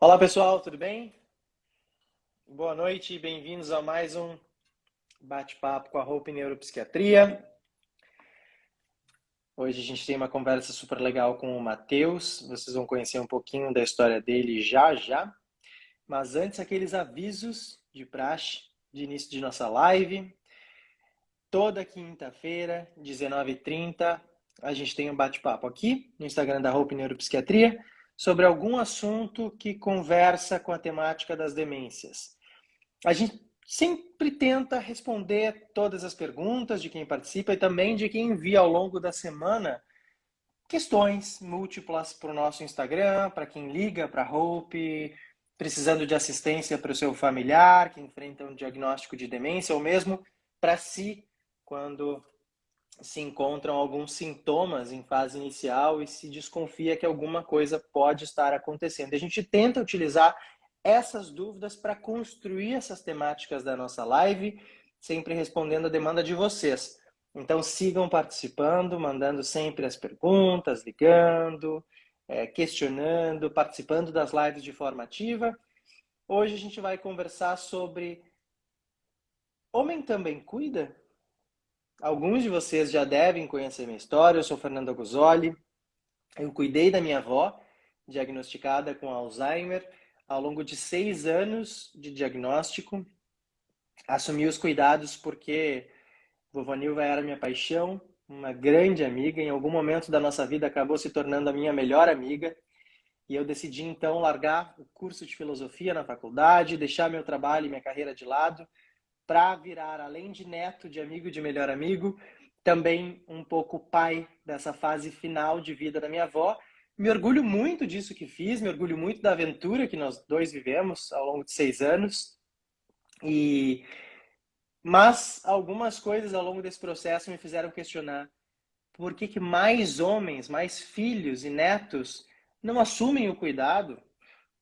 Olá pessoal, tudo bem? Boa noite e bem-vindos a mais um bate-papo com a Hope Neuropsiquiatria. Hoje a gente tem uma conversa super legal com o Matheus. Vocês vão conhecer um pouquinho da história dele já já. Mas antes, aqueles avisos de praxe de início de nossa live. Toda quinta-feira, 19h30, a gente tem um bate-papo aqui no Instagram da Hope Neuropsiquiatria sobre algum assunto que conversa com a temática das demências. A gente sempre tenta responder todas as perguntas de quem participa e também de quem envia ao longo da semana questões múltiplas para o nosso Instagram, para quem liga para a Hope, precisando de assistência para o seu familiar que enfrenta um diagnóstico de demência, ou mesmo para si, quando se encontram alguns sintomas em fase inicial e se desconfia que alguma coisa pode estar acontecendo. A gente tenta utilizar essas dúvidas para construir essas temáticas da nossa live, sempre respondendo a demanda de vocês. Então sigam participando, mandando sempre as perguntas, ligando, questionando, participando das lives de forma ativa. Hoje a gente vai conversar sobre Homem Também Cuida? Alguns de vocês já devem conhecer minha história. Eu sou Fernando Aguzoli. Eu cuidei da minha avó, diagnosticada com Alzheimer, ao longo de 6 anos de diagnóstico. Assumi os cuidados porque vovó Nilva era minha paixão, uma grande amiga. Em algum momento da nossa vida acabou se tornando a minha melhor amiga. E eu decidi então largar o curso de filosofia na faculdade, deixar meu trabalho e minha carreira de lado para virar, além de neto, de amigo, de melhor amigo, também um pouco pai dessa fase final de vida da minha avó. Me orgulho muito disso que fiz, me orgulho muito da aventura que nós dois vivemos ao longo de 6 anos. E Mas algumas coisas ao longo desse processo me fizeram questionar por que mais homens, mais filhos e netos não assumem o cuidado?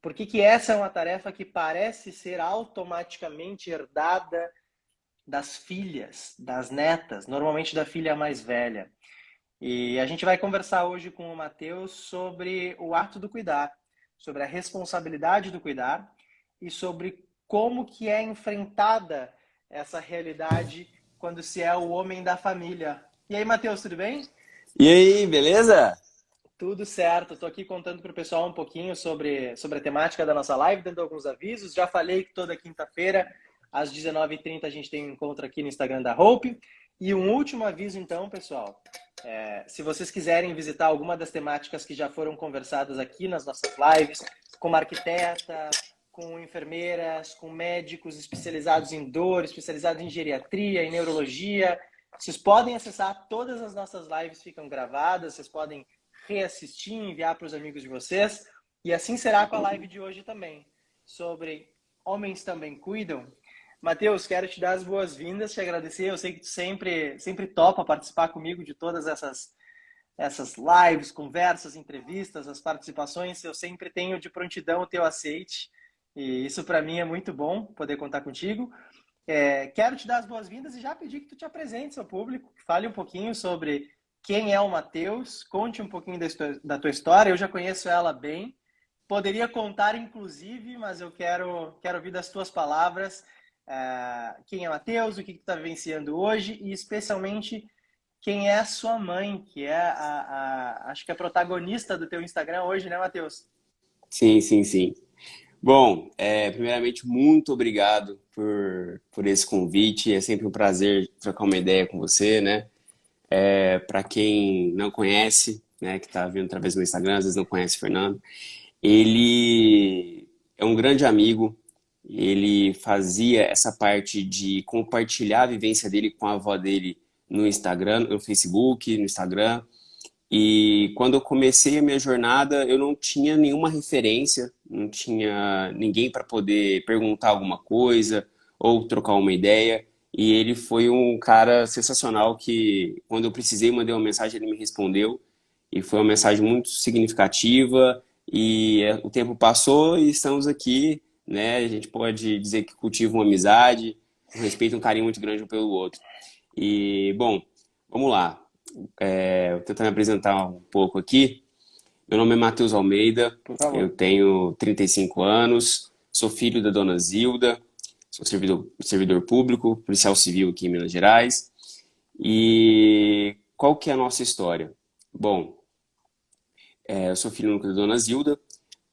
Por que essa é uma tarefa que parece ser automaticamente herdada das filhas, das netas, normalmente da filha mais velha? E a gente vai conversar hoje com o Matheus sobre o ato do cuidar, sobre a responsabilidade do cuidar e sobre como que é enfrentada essa realidade quando se é o homem da família. E aí, Matheus, tudo bem? E aí, beleza? Tudo certo. Estou aqui contando para o pessoal um pouquinho sobre a temática da nossa live, dando alguns avisos. Já falei que toda quinta-feira, às 19h30, a gente tem um encontro aqui no Instagram da Hope. E um último aviso, então, pessoal. Se vocês quiserem visitar alguma das temáticas que já foram conversadas aqui nas nossas lives, com uma arquiteta, com enfermeiras, com médicos especializados em dor, especializados em geriatria, em neurologia, vocês podem acessar todas as nossas lives, ficam gravadas, vocês podem reassistir, enviar para os amigos de vocês. E assim será com a live de hoje também, sobre Homens Também Cuidam. Matheus, quero te dar as boas-vindas, te agradecer. Eu sei que tu sempre topa participar comigo de todas essas lives, conversas, entrevistas, as participações. Eu sempre tenho de prontidão o teu aceite. E isso para mim é muito bom, poder contar contigo. Quero te dar as boas-vindas e já pedir que tu te apresentes ao público, que fale um pouquinho sobre quem é o Matheus, conte um pouquinho da tua história. Eu já conheço ela bem, poderia contar inclusive, mas eu quero ouvir das tuas palavras quem é o Matheus, o que tu está vivenciando hoje e especialmente quem é a sua mãe, que é acho que a protagonista do teu Instagram hoje, né, Matheus? Sim, sim, sim. Bom, primeiramente, muito obrigado por esse convite. É sempre um prazer trocar uma ideia com você, né? Para quem não conhece, né, que está vendo através do meu Instagram, às vezes não conhece o Fernando, ele é um grande amigo. Ele fazia essa parte de compartilhar a vivência dele com a avó dele no Instagram, no Facebook, no Instagram. E quando eu comecei a minha jornada, eu não tinha nenhuma referência, não tinha ninguém para poder perguntar alguma coisa ou trocar uma ideia. E ele foi um cara sensacional que, quando eu precisei, mandei uma mensagem, ele me respondeu. E foi uma mensagem muito significativa. E o tempo passou e estamos aqui, né? A gente pode dizer que cultiva uma amizade, um respeito, um carinho muito grande um pelo outro. E, bom, vamos lá. Vou tentar me apresentar um pouco aqui. Meu nome é Matheus Almeida, Por eu favor. tenho 35 anos, sou filho da dona Zilda, sou servidor público, policial civil aqui em Minas Gerais. E qual que é a nossa história? Bom, eu sou filho único da dona Zilda,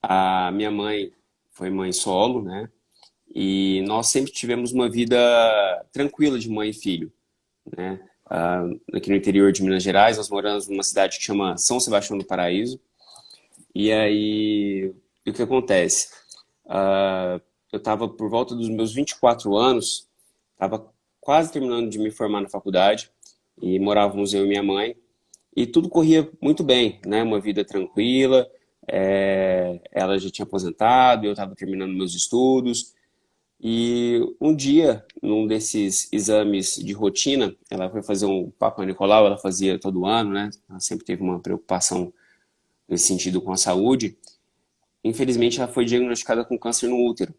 a minha mãe foi mãe solo, né? E nós sempre tivemos uma vida tranquila de mãe e filho, né? Aqui no interior de Minas Gerais, nós moramos numa cidade que chama São Sebastião do Paraíso. E aí, o que acontece? Eu estava por volta dos meus 24 anos, estava quase terminando de me formar na faculdade e morávamos eu e minha mãe e tudo corria muito bem, né? Uma vida tranquila. Ela já tinha aposentado, eu estava terminando meus estudos e um dia, num desses exames de rotina, ela foi fazer um Papa Nicolau, ela fazia todo ano, né? Ela sempre teve uma preocupação nesse sentido com a saúde. Infelizmente, ela foi diagnosticada com câncer no útero.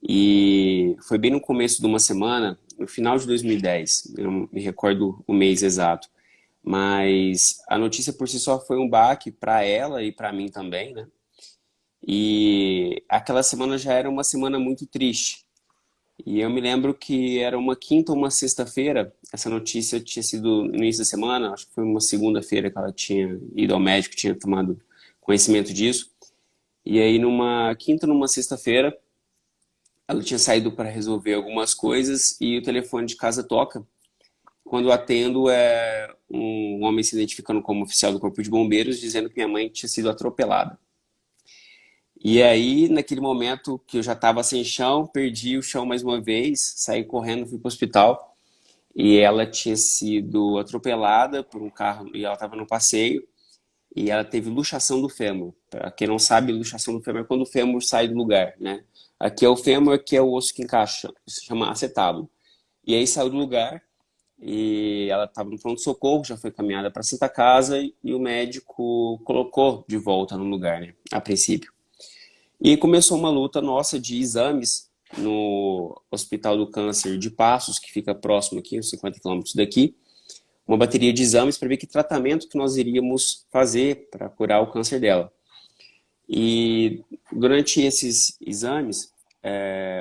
E foi bem no começo de uma semana, no final de 2010, eu não me recordo o mês exato. Mas a notícia por si só foi um baque para ela e para mim também, né? E aquela semana já era uma semana muito triste. E eu me lembro que era uma quinta ou uma sexta-feira, essa notícia tinha sido no início da semana, acho que foi uma segunda-feira que ela tinha ido ao médico, tinha tomado conhecimento disso. E aí, numa quinta, numa sexta-feira, ela tinha saído para resolver algumas coisas e o telefone de casa toca. Quando eu atendo, é um homem se identificando como oficial do Corpo de Bombeiros, dizendo que minha mãe tinha sido atropelada. E aí, naquele momento que eu já estava sem chão, perdi o chão mais uma vez, saí correndo, fui para o hospital. E ela tinha sido atropelada por um carro e ela estava no passeio. E ela teve luxação do fêmur. Para quem não sabe, luxação do fêmur é quando o fêmur sai do lugar, né? Aqui é o fêmur, aqui é o osso que encaixa, se chama acetábulo. E aí saiu do lugar e ela estava no pronto-socorro, já foi caminhada para a Santa Casa e o médico colocou de volta no lugar, né? A princípio. E aí começou uma luta nossa de exames no Hospital do Câncer de Passos, que fica próximo aqui, uns 50 quilômetros daqui, uma bateria de exames para ver que tratamento que nós iríamos fazer para curar o câncer dela. E durante esses exames,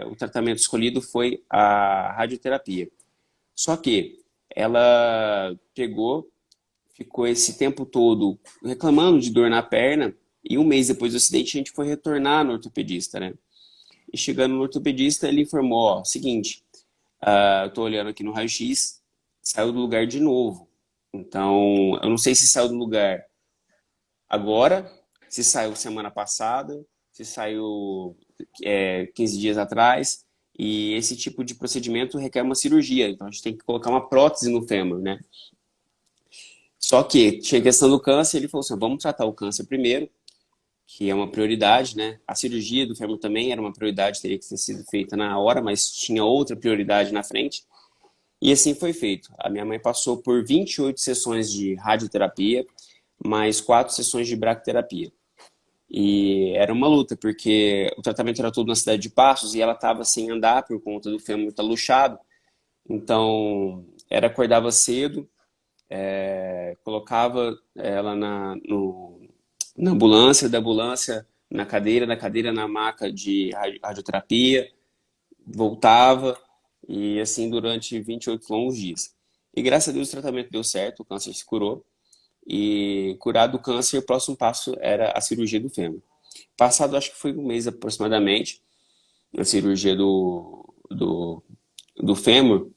o tratamento escolhido foi a radioterapia. Só que ela pegou, ficou esse tempo todo reclamando de dor na perna e um mês depois do acidente a gente foi retornar no ortopedista, né? E chegando no ortopedista, ele informou, ó, seguinte, eu tô olhando aqui no raio-x, saiu do lugar de novo. Então, eu não sei se saiu do lugar agora, se saiu semana passada, se saiu 15 dias atrás, e esse tipo de procedimento requer uma cirurgia, então a gente tem que colocar uma prótese no fêmur, né? Só que tinha a questão do câncer, ele falou assim, vamos tratar o câncer primeiro, que é uma prioridade, né? A cirurgia do fêmur também era uma prioridade, teria que ter sido feita na hora, mas tinha outra prioridade na frente. E assim foi feito. A minha mãe passou por 28 sessões de radioterapia, mais 4 sessões de bracterapia. E era uma luta, porque o tratamento era todo na cidade de Passos e ela estava sem andar por conta do fêmur estar luxado. Então, acordava cedo, colocava ela na ambulância, da ambulância na cadeira, da cadeira na maca de radioterapia, voltava, e assim durante 28 longos dias. E graças a Deus o tratamento deu certo, o câncer se curou. E curado o câncer, o próximo passo era a cirurgia do fêmur. Passado, acho que foi um mês aproximadamente, a cirurgia do fêmur,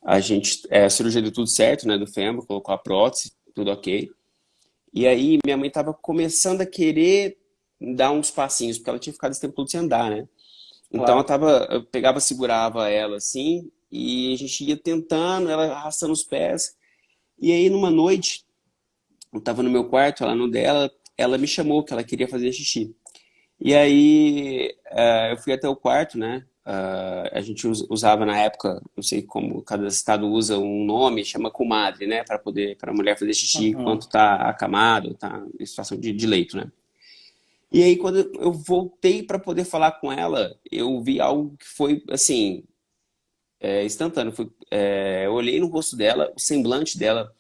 a cirurgia deu tudo certo, né, do fêmur, colocou a prótese, tudo ok. E aí minha mãe estava começando a querer dar uns passinhos, porque ela tinha ficado esse tempo todo sem andar, né? Então Claro. eu pegava, segurava ela assim, e a gente ia tentando, ela arrastando os pés. E aí numa noite, eu tava no meu quarto, ela no dela, ela me chamou que ela queria fazer xixi. E aí eu fui até o quarto, né? A gente usava na época, não sei como cada estado usa um nome, chama comadre, né? Para a mulher fazer xixi Uhum. enquanto tá acamado, tá em situação de leito, né? E aí quando eu voltei para poder falar com ela, eu vi algo que foi assim instantâneo. Eu olhei no rosto dela, o semblante dela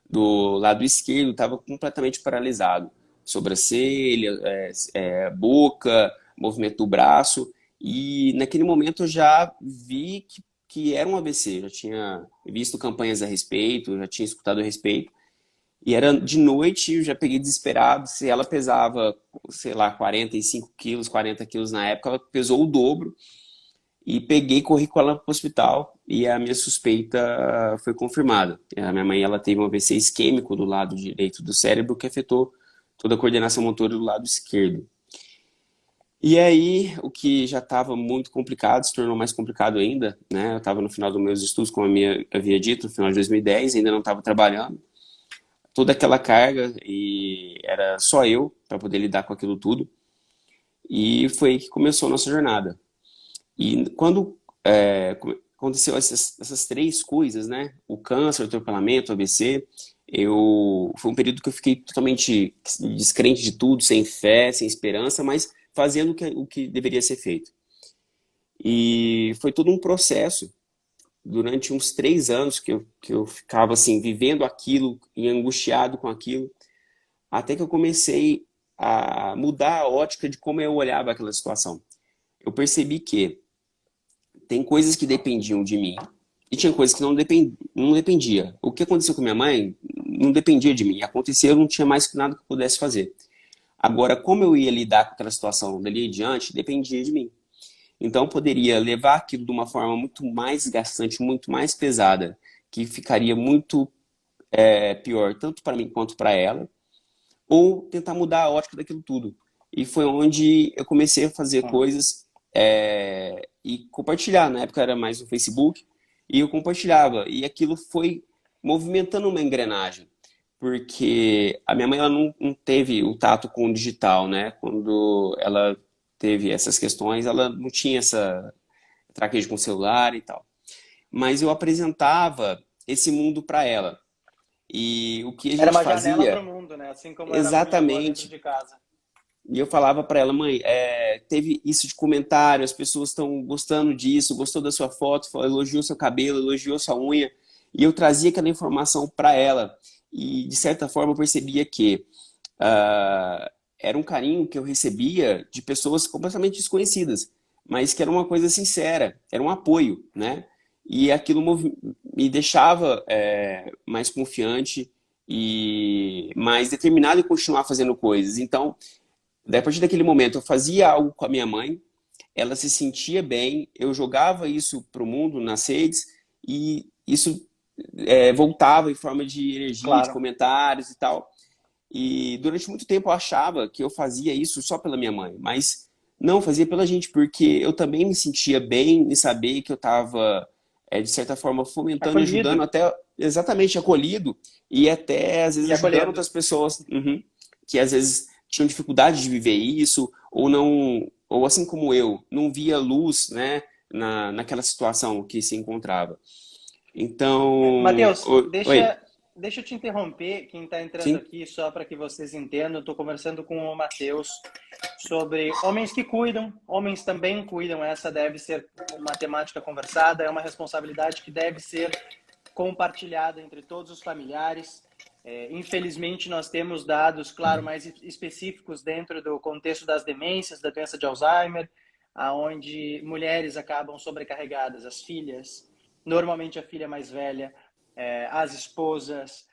do lado esquerdo estava completamente paralisado. sobrancelha, boca, movimento do braço. E naquele momento eu já vi que era um AVC. Já tinha visto campanhas a respeito, já tinha escutado a respeito. E era de noite, eu já peguei desesperado. Se ela pesava, sei lá, 45 quilos, 40 quilos na época, ela pesou o dobro. E peguei, corri com ela para o hospital e a minha suspeita foi confirmada. A minha mãe, ela teve um AVC isquêmico do lado direito do cérebro que afetou toda a coordenação motora do lado esquerdo. E aí, o que já estava muito complicado se tornou mais complicado ainda, né? Eu estava no final dos meus estudos, como havia dito, no final de 2010, ainda não estava trabalhando. Toda aquela carga e era só eu para poder lidar com aquilo tudo. E foi aí que começou a nossa jornada. E quando aconteceu essas três coisas, né? O câncer, o atropelamento, o AVC, foi um período que eu fiquei totalmente descrente de tudo, sem fé, sem esperança, mas fazendo o que deveria ser feito. E foi todo um processo durante uns 3 anos que eu ficava assim, vivendo aquilo e angustiado com aquilo, até que eu comecei a mudar a ótica de como eu olhava aquela situação. Eu percebi que tem coisas que dependiam de mim e tinha coisas que não dependia. O que aconteceu com minha mãe não dependia de mim. Aconteceu, eu não tinha mais nada que eu pudesse fazer. Agora, como eu ia lidar com aquela situação dali em diante, dependia de mim. Então, eu poderia levar aquilo de uma forma muito mais gastante, muito mais pesada, que ficaria muito pior, tanto para mim quanto para ela, ou tentar mudar a ótica daquilo tudo. E foi onde eu comecei a fazer coisas e compartilhar. Na época era mais no Facebook, e eu compartilhava. E aquilo foi movimentando uma engrenagem. Porque a minha mãe ela não teve o tato com o digital, né? Quando ela teve essas questões, ela não tinha essa traquejo com o celular e tal. Mas eu apresentava esse mundo para ela. E o que a Era gente uma janela para o fazia, mundo, né? Assim como era para minha avó dentro exatamente. de casa. E eu falava para ela, mãe, teve isso de comentário, as pessoas estão gostando disso, gostou da sua foto, elogiou seu cabelo, elogiou sua unha. E eu trazia aquela informação para ela. E, de certa forma, eu percebia que era um carinho que eu recebia de pessoas completamente desconhecidas, mas que era uma coisa sincera, era um apoio, né? E aquilo me deixava mais confiante e mais determinado em continuar fazendo coisas. Então, daí, a partir daquele momento, eu fazia algo com a minha mãe, ela se sentia bem, eu jogava isso para o mundo nas redes e isso voltava em forma de energia, de Claro. comentários e tal. E durante muito tempo eu achava que eu fazia isso só pela minha mãe, mas não, fazia pela gente, porque eu também me sentia bem em saber que eu estava, de certa forma, fomentando e ajudando, Acolhido até exatamente acolhido, e até às vezes e ajudando acolhendo. outras pessoas que às vezes tinham dificuldade de viver isso, ou não, ou assim como eu, não via luz, né, naquela situação que se encontrava. Então, Matheus, oi, deixa eu te interromper. Quem está entrando sim? aqui, só para que vocês entendam, estou conversando com o Matheus sobre homens que cuidam, homens também cuidam. Essa deve ser uma temática conversada, é uma responsabilidade que deve ser compartilhada entre todos os familiares. Infelizmente, nós temos dados, claro, mais específicos dentro do contexto das demências, da doença de Alzheimer, aonde mulheres acabam sobrecarregadas, as filhas, normalmente a filha mais velha, as esposas.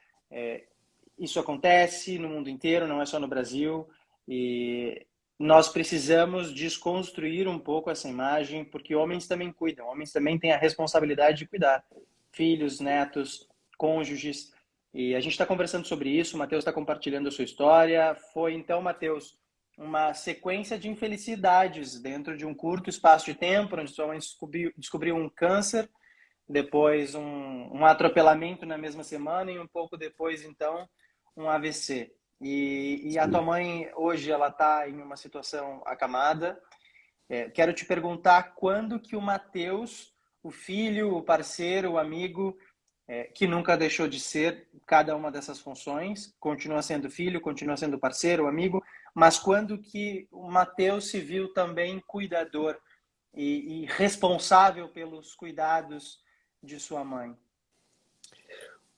Isso acontece no mundo inteiro, não é só no Brasil, e nós precisamos desconstruir um pouco essa imagem, porque homens também cuidam, homens também têm a responsabilidade de cuidar. Filhos, netos, cônjuges. E a gente está conversando sobre isso, o Matheus está compartilhando a sua história. Foi então, Matheus, uma sequência de infelicidades dentro de um curto espaço de tempo, onde sua mãe descobriu um câncer, depois um atropelamento na mesma semana e um pouco depois, então, um AVC. E a tua mãe, hoje, ela está em uma situação acamada. Quero te perguntar quando que o Matheus, o filho, o parceiro, o amigo, que nunca deixou de ser cada uma dessas funções, continua sendo filho, continua sendo parceiro, amigo, mas quando que o Matheus se viu também cuidador e responsável pelos cuidados de sua mãe?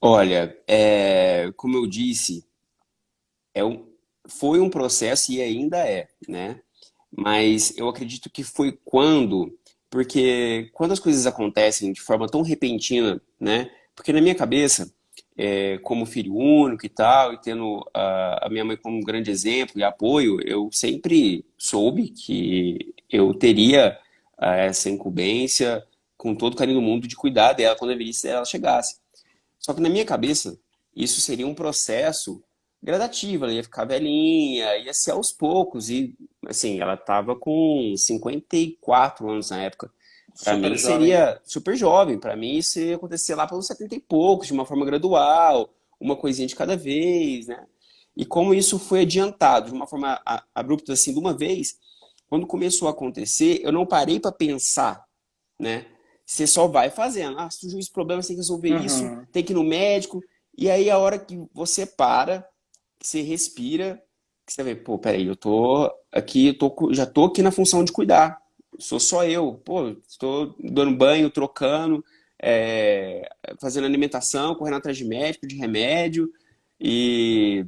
Olha, como eu disse, é um, foi um processo e ainda é, né? Mas eu acredito que foi porque quando as coisas acontecem de forma tão repentina, né? Porque na minha cabeça, como filho único e tal, e tendo a minha mãe como um grande exemplo e apoio, eu sempre soube que eu teria essa incumbência com todo o carinho do mundo de cuidar dela quando a velhice dela chegasse. Só que na minha cabeça, isso seria um processo gradativo. Ela ia ficar velhinha, ia ser aos poucos. E, assim, ela estava com 54 anos na época. Para Super mim jovem. seria super jovem. Para mim isso ia acontecer lá pelos 70 e poucos, de uma forma gradual, uma coisinha de cada vez, né? E como isso foi adiantado de uma forma abrupta, assim, de uma vez, quando começou a acontecer, eu não parei para pensar, né? Você só vai fazendo. Ah, surgiu esse problema, você tem que resolver isso, Uhum. tem que ir no médico. E aí, a hora que você para, que você respira, que você vê, pô, peraí, eu tô aqui, já tô aqui na função de cuidar. Sou só eu. Pô, estou dando banho, trocando, fazendo alimentação, correndo atrás de médico, de remédio. E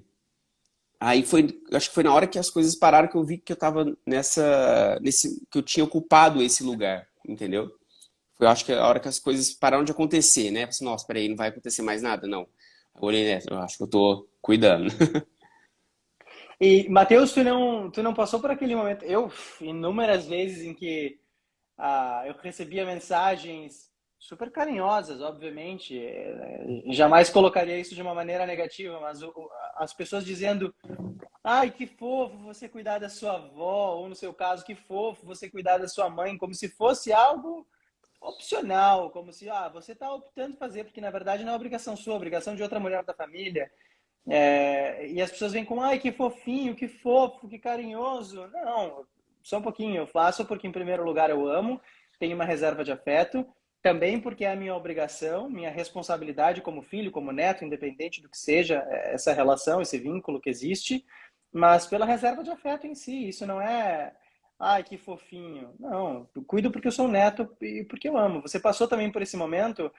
aí acho que foi na hora que as coisas pararam que eu vi que eu tava que eu tinha ocupado esse lugar, entendeu? Eu acho que é a hora que as coisas pararam de acontecer, né? Assim, nossa, peraí, não vai acontecer mais nada, não. Eu olhei, né? Eu acho que eu tô cuidando. E, Matheus, tu não passou por aquele momento? Eu, inúmeras vezes em que eu recebia mensagens super carinhosas, obviamente, jamais colocaria isso de uma maneira negativa, mas as pessoas dizendo: ai, que fofo você cuidar da sua avó, ou no seu caso, que fofo você cuidar da sua mãe, como se fosse algo opcional, como se você está optando fazer, porque na verdade não é obrigação sua, é obrigação de outra mulher da família. E as pessoas vêm com: ai, que fofinho, que fofo, que carinhoso. Não, só um pouquinho. Eu faço porque, em primeiro lugar, eu amo, tenho uma reserva de afeto, também porque é a minha obrigação, minha responsabilidade como filho, como neto, independente do que seja essa relação, esse vínculo que existe, mas pela reserva de afeto em si. Isso não é: ai, que fofinho. Não, eu cuido porque eu sou neto e porque eu amo. Você passou também por esse momento,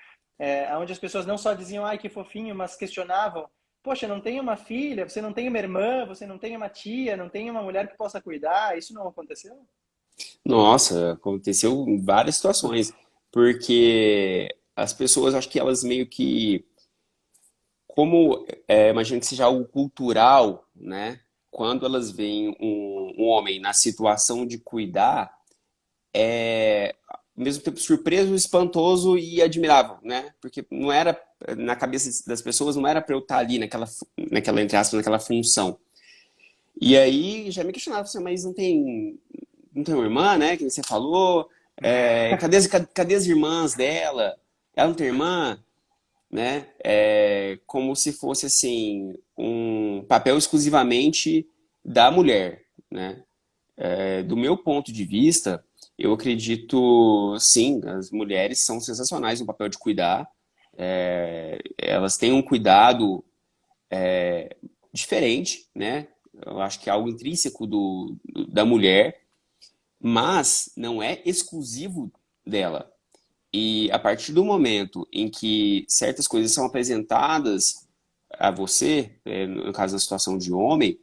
onde as pessoas não só diziam: ai, que fofinho, mas questionavam: poxa, não tem uma filha, você não tem uma irmã, você não tem uma tia, não tem uma mulher que possa cuidar? Isso não aconteceu? Nossa, aconteceu em várias situações. Porque as pessoas, acho que elas meio que. Como, imagino que seja algo cultural, né? Quando elas veem um homem na situação de cuidar, ao mesmo tempo surpreso, espantoso e admirável, né? Porque não era, na cabeça das pessoas, não era para eu estar ali entre aspas, naquela função. E aí já me questionava assim, mas não tem uma irmã, né? Que você falou. Cadê as irmãs dela? Ela não tem irmã, né? Como se fosse assim um papel exclusivamente da mulher, né? Do meu ponto de vista, eu acredito, sim, as mulheres são sensacionais no papel de cuidar. Elas têm um cuidado diferente, né? Eu acho que é algo intrínseco da mulher, mas não é exclusivo dela. E a partir do momento em que certas coisas são apresentadas a você, no caso da situação de homem,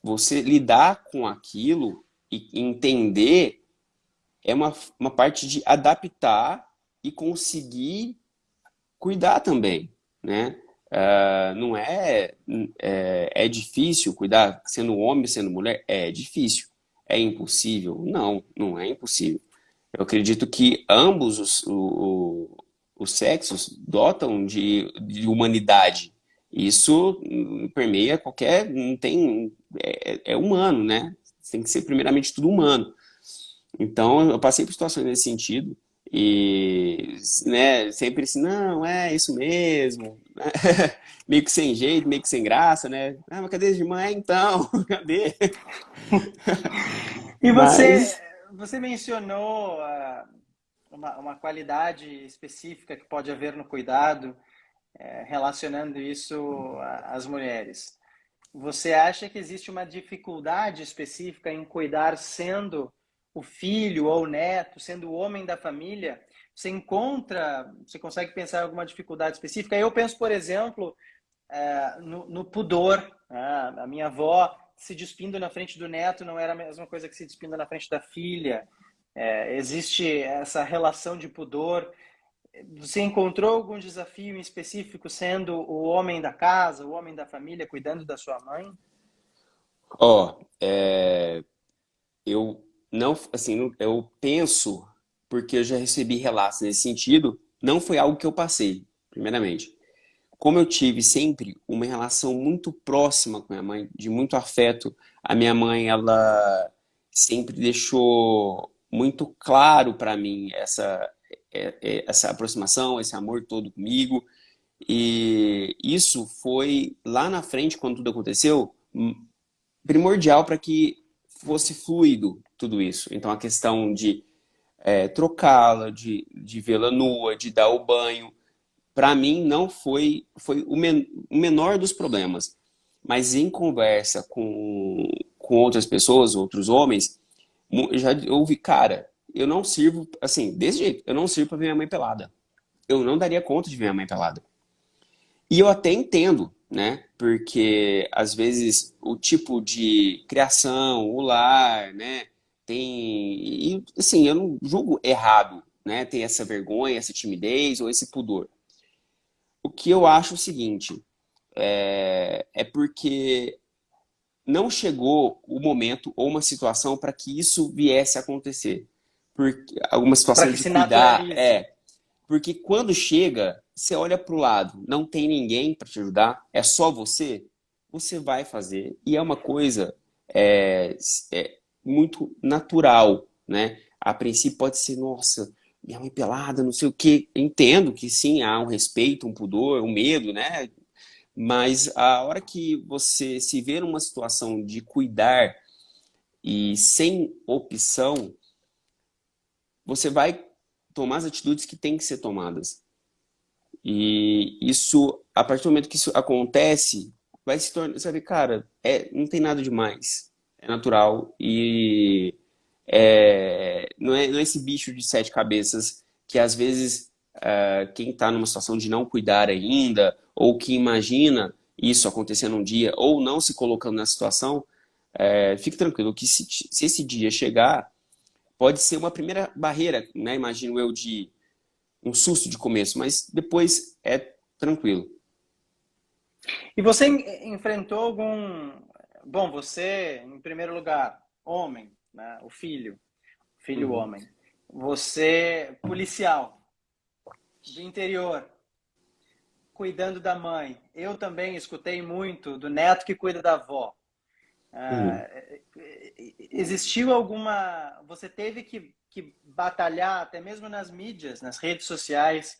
você lidar com aquilo e entender é uma parte de adaptar e conseguir cuidar também, né? Não é difícil cuidar sendo homem, sendo mulher? É difícil. É impossível? Não, não é impossível. Eu acredito que ambos os sexos dotam de humanidade. Isso permeia qualquer. Não tem. É humano, né? Tem que ser primeiramente tudo humano. Então, eu passei por situações nesse sentido e, né, sempre assim, não, é isso mesmo, né? Meio que sem jeito, meio que sem graça, né? Ah, mas cadê as irmãs? Então, cadê? E você, Mas, você mencionou uma qualidade específica que pode haver no cuidado, relacionando isso às mulheres. Você acha que existe uma dificuldade específica em cuidar sendo o filho ou o neto, sendo o homem da família? Você consegue pensar em alguma dificuldade específica? Eu penso, por exemplo, no pudor. A minha avó se despindo na frente do neto não era a mesma coisa que se despindo na frente da filha. Existe essa relação de pudor. Você encontrou algum desafio em específico sendo o homem da casa, o homem da família, cuidando da sua mãe? Ó, eu não, assim, eu penso, porque eu já recebi relatos nesse sentido, não foi algo que eu passei, primeiramente. Como eu tive sempre uma relação muito próxima com minha mãe, de muito afeto, a minha mãe, ela sempre deixou muito claro para mim essa aproximação, esse amor todo comigo. E isso foi lá na frente, quando tudo aconteceu, primordial para que fosse fluido tudo isso. Então, a questão de trocá-la, de vê-la nua, de dar o banho, para mim não foi o menor dos problemas. Mas em conversa com outras pessoas, outros homens, eu já ouvi, cara, eu não sirvo, assim, desse jeito, eu não sirvo para ver minha mãe pelada. Eu não daria conta de ver minha mãe pelada. E eu até entendo, né? Porque às vezes o tipo de criação, o lar, né? Tem. E assim, eu não julgo errado, né? Ter essa vergonha, essa timidez ou esse pudor. O que eu acho é o seguinte: é porque não chegou o momento ou uma situação para que isso viesse a acontecer. Porque alguma Para situação que de se cuidar, naturalize. porque quando chega, você olha para o lado, não tem ninguém para te ajudar, é só você, você vai fazer. E é uma coisa é, muito natural, né? A princípio pode ser, nossa, minha mãe pelada, não sei o quê. Entendo que sim, há um respeito, um pudor, um medo, né? Mas a hora que você se vê numa situação de cuidar e sem opção, você vai tomar as atitudes que têm que ser tomadas. E isso, a partir do momento que isso acontece, vai se tornar, você vai ver, cara, não tem nada demais. É natural e não é esse bicho de sete cabeças que às vezes quem está numa situação de não cuidar ainda, ou que imagina isso acontecendo um dia, ou não se colocando na situação, fique tranquilo que se esse dia chegar, pode ser uma primeira barreira, né? Imagino eu, de um susto de começo, mas depois é tranquilo. E você enfrentou algum. Bom, você, em primeiro lugar, homem, né? O filho Uhum. homem. Você, policial, do interior, cuidando da mãe. Eu também escutei muito do neto que cuida da avó. Uhum. Ah, existiu alguma. Você teve que batalhar, até mesmo nas mídias, nas redes sociais,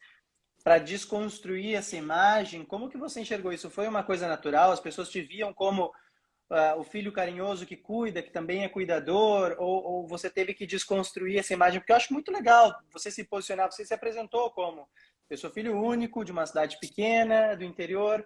para desconstruir essa imagem. Como que você enxergou isso? Foi uma coisa natural? As pessoas te viam como o filho carinhoso que cuida, que também é cuidador, ou você teve que desconstruir essa imagem? Porque eu acho muito legal você se posicionar, você se apresentou como eu sou filho único de uma cidade pequena, do interior,